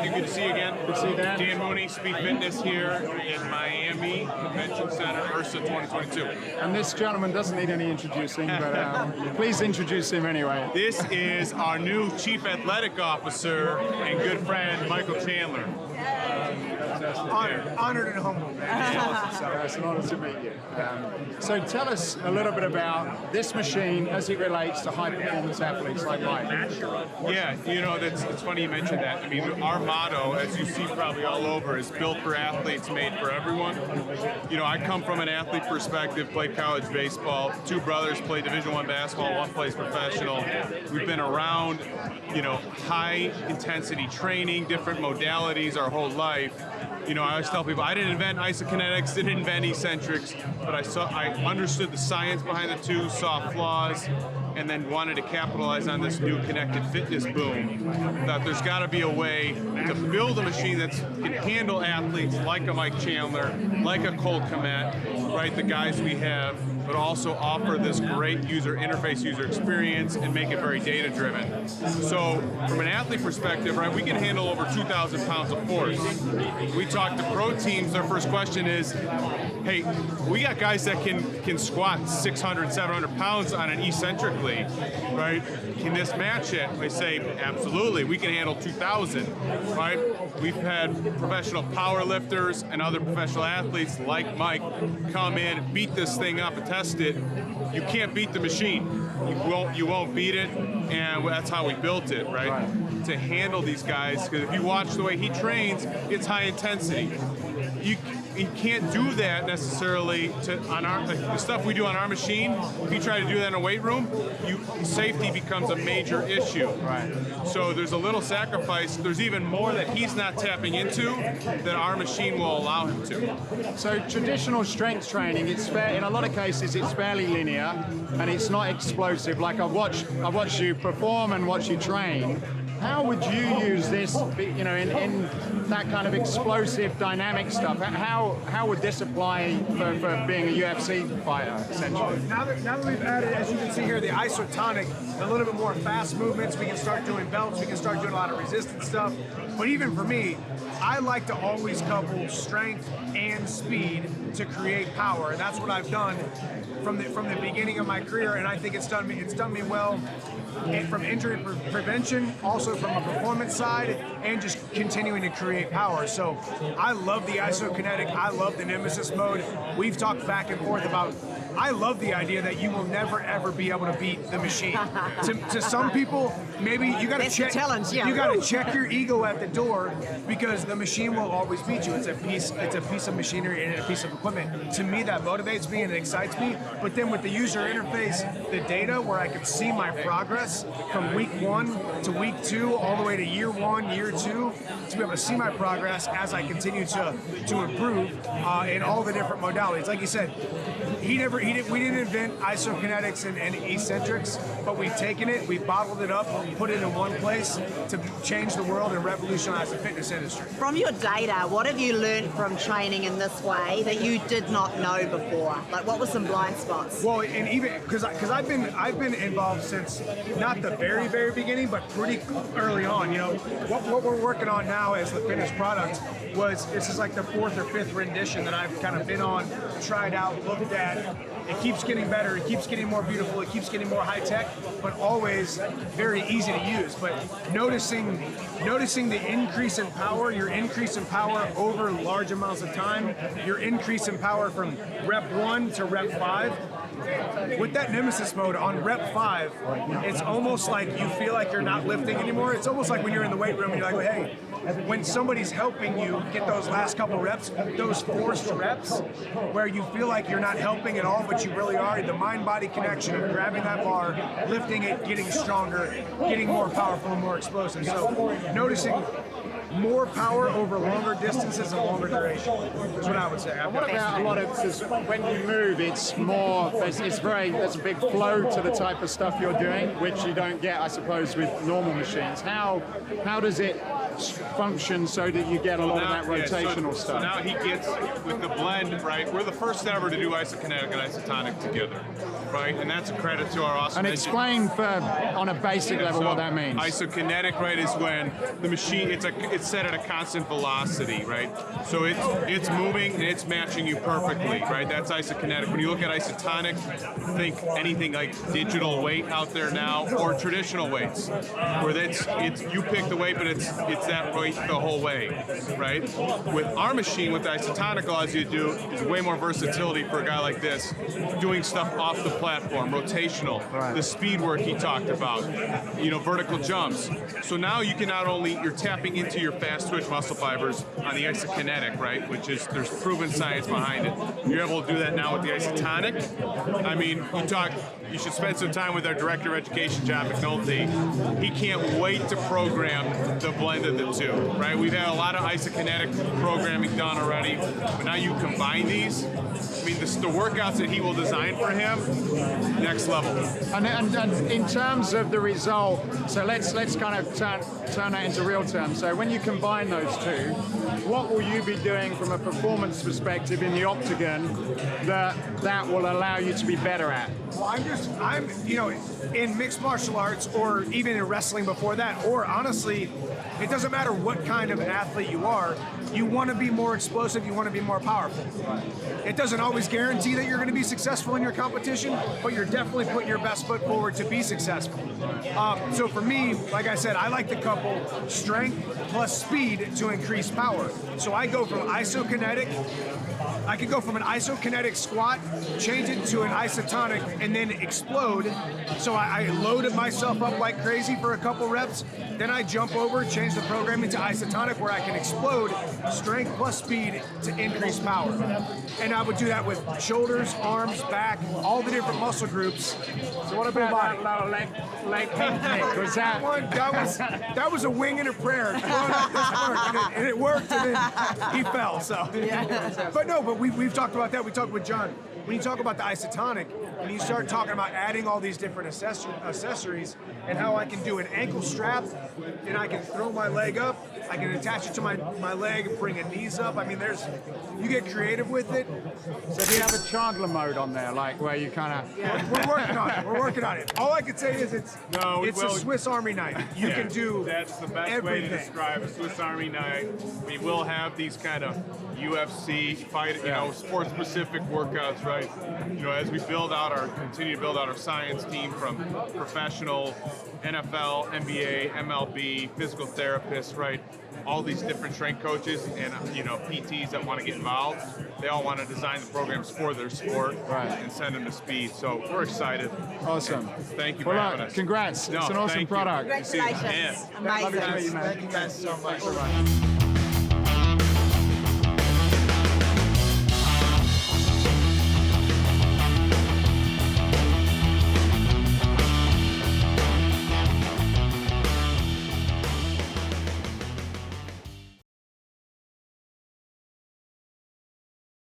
you. Good to see you again. Good to see you, Dan. Dan Mooney, Speed Fitness here in Miami Convention Center, URSA 2022. And this gentleman doesn't need any introducing, but please introduce him anyway. This is our new Chief Athletic Officer and good friend, Michael Chandler. Honored and humbled, man. It's an honor to meet you. So tell us a little bit about this machine as it relates to high-performance athletes like Mike. Yeah, you know, it's funny you mentioned that. I mean, our motto, as you see probably all over, is built for athletes, made for everyone. You know, I come from an athlete perspective, played college baseball, 2 brothers play Division I basketball, 1 plays professional. We've been around, you know, high-intensity training, different modalities our whole life. You know, I always tell people, I didn't invent isokinetics, didn't invent eccentrics, but I understood the science behind the two, saw flaws, and then wanted to capitalize on this new connected fitness boom. That there's got to be a way to build a machine that can handle athletes like a Mike Chandler, like a Cole Kmet, right, the guys we have, but also offer this great user interface, user experience, and make it very data-driven. So from an athlete perspective, right, we can handle over 2,000 pounds of force. We talk to pro teams, their first question is, hey, we got guys that can squat 600, 700 pounds on an eccentrically, right? Can this match it? We say, absolutely, we can handle 2,000, right? We've had professional power lifters and other professional athletes like Mike come in, beat this thing up and test it. You can't beat the machine. You won't beat it, and that's how we built it, right? To handle these guys, because if you watch the way he trains, it's high intensity. You can't do that necessarily on the stuff we do on our machine. If you try to do that in a weight room, safety becomes a major issue. Right. So there's a little sacrifice. There's even more that he's not tapping into that our machine will allow him to. So traditional strength training, in a lot of cases, it's fairly linear and it's not explosive. Like I've watched you perform and watch you train. How would you use this, you know, in that kind of explosive, dynamic stuff? How would this apply for being a UFC fighter, essentially? Now that we've added, as you can see here, the isotonic, a little bit more fast movements, we can start doing belts, we can start doing a lot of resistance stuff. But even for me, I like to always couple strength and speed to create power. And that's what I've done from the beginning of my career, and I think it's done me well. And from injury prevention, also from a performance side, and just continuing to create power. So I love the isokinetic, I love the Nemesis mode. We've talked back and forth about, I love the idea that you will never ever be able to beat the machine. To some people, maybe you got to check. Challenge, yeah. You got to check your ego at the door because the machine will always beat you. It's a piece of machinery and a piece of equipment. To me, that motivates me and it excites me. But then with the user interface, the data where I can see my progress from week 1 to week 2, all the way to year 1, year 2, to be able to see my progress as I continue to improve in all the different modalities. Like you said, we didn't invent isokinetics and eccentrics, but we've taken it, we've bottled it up, put it in one place to change the world and revolutionize the fitness industry. From your data, what have you learned from training in this way that you did not know before? Like, what were some blind spots? Well, and even because I've been involved since not the very beginning, but pretty early on. You know, what we're working on now as the finished product this is like the 4th or 5th rendition that I've kind of been on, tried out, looked at. It keeps getting better, it keeps getting more beautiful, it keeps getting more high tech, but always very easy to use. But noticing the increase in power, your increase in power over large amounts of time, your increase in power from rep 1 to rep 5. With that Nemesis mode on rep 5, it's almost like you feel like you're not lifting anymore. It's almost like when you're in the weight room and you're like, hey, when somebody's helping you get those last couple reps, those forced reps, where you feel like you're not helping at all, but you really are, the mind-body connection of grabbing that bar, lifting it, getting stronger, getting more powerful and more explosive. So noticing more power over longer distances and longer duration is what I would say. What about a lot of, because when you move, it's more, there's a big flow to the type of stuff you're doing, which you don't get, I suppose, with normal machines. How does it function so that you get a lot of that rotational so stuff? now he gets with the blend, right? We're the first ever to do isokinetic and isotonic together, right? And that's a credit to our awesome And explain on a basic level So what that means. Isokinetic, right, is when the machine it's set at a constant velocity, right? So it's moving and it's matching you perfectly, right? That's isokinetic. When you look at isotonic, think anything like digital weight out there now or traditional weights, where it's you pick the weight, but it's that weight the whole way, right? With our machine, what the isotonic allows you to do is way more versatility for a guy like this, doing stuff off the platform, rotational, the speed work he talked about, vertical jumps. So now you can you're tapping into your fast twitch muscle fibers on the isokinetic, right? Which is, there's proven science behind it. You're able to do that now with the isotonic. I mean, you should spend some time with our director of education, John McNulty. He can't wait to program the blend of the two, right? We've had a lot of isokinetic programming done already, but now you combine these. I mean, the workouts that he will design for him, next level. And in terms of the result, so let's kind of turn that into real terms. So when you combine those two, what will you be doing from a performance perspective in the octagon that will allow you to be better at? Well, I'm in mixed martial arts or even in wrestling before that, or honestly, it doesn't matter what kind of athlete you are, you want to be more explosive, you want to be more powerful. It doesn't always guarantee that you're going to be successful in your competition, but you're definitely putting your best foot forward to be successful. So for me, like I said, I like to couple strength plus speed to increase power. So I go from isokinetic, I could go from an isokinetic squat, change it to an isotonic, and then explode. So I loaded myself up like crazy for a couple reps. Then I jump over, change the programming to isotonic where I can explode strength plus speed to increase power. And I would do that with shoulders, arms, back, all the different muscle groups. So what about that lower leg technique? Was that was a wing and a prayer. And it worked, and then he fell. So, but we've talked about that. We talked with John. When you talk about the isotonic, when you start talking about adding all these different accessories and how I can do an ankle strap and I can throw my leg up, I can attach it to my leg and bring a knees up. I mean, you get creative with it. So do you have a Chandler mode on there, like where you kind of... Yeah, we're working on it. All I can say is it's a Swiss Army knife. You can do That's the best way to describe a Swiss Army knife. We will have these kind of UFC sport-specific workouts, right? As we continue to build out our science team from professional, NFL, NBA, MLB, physical therapists, right? All these different strength coaches and PTs that want to get involved. They all want to design the programs for their sport and send them to Speed. So we're excited. Awesome. Thank you for having us. Congrats. It's an awesome product. Congratulations. Yeah. Amazing. Lovely to meet you, man. Thank you guys so much. Thanks so much.